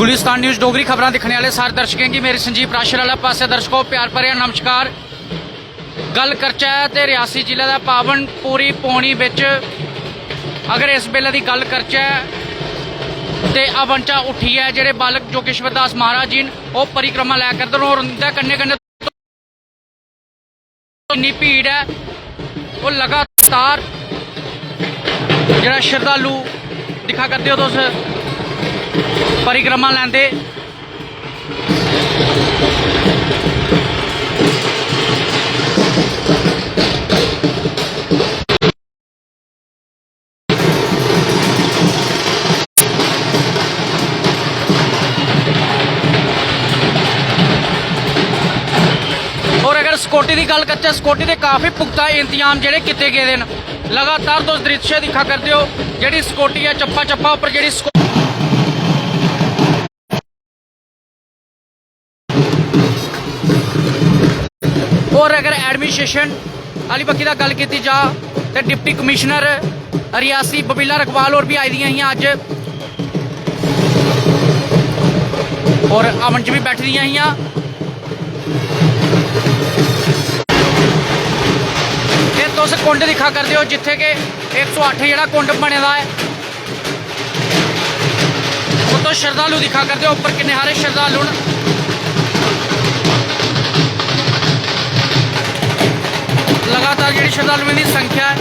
Gulistan news Dogri खबरां दिखने वाले सारे दर्शकों की मेरी संजीव राशि वाला पासे दर्शकों प्यार भरिया नमस्कार। गल करचै ते रियासी जिले का पावन पूरी पौनी बिच अगर इस बेले की गल करचै ते अवंचा उठिए जेडे बालक जोगेश्वर दास महाराज जी वो परिक्रमा लै करदे और उंदे कन्नै कन्नै इन्नी भीड़ है वो लगातार जेड़ा श्रद्धालु दिखा करते हो तुस परिक्रमा लैंदे और अगर सिक्योरिटी की गल करचै सिक्योरिटी के काफ़ी पुख्ता इंतजाम जेडे किए गए हैं। लगातार तुस दृश्य दिखा करते हो जी सिक्योरिटी है चप्पा चप्पा उपर जी और अगर एडमिनिस्ट्रेशन वाली बक्खी दा गल की जा तो डिप्टी कमिश्नर रियासी बबीला रकवाल और भी आई दियां हियां अज और अमन च भी बैठी दियां हियां। ये तुस कुंड दिखा करते हो जिथे कि 108 जेड़ा कुंड बने दा है वो तो श्रद्धालु दिखा करते हो उपर किन्ने सारे श्रद्धालु न। लगातार जी श्रद्धालुओं की संख्या है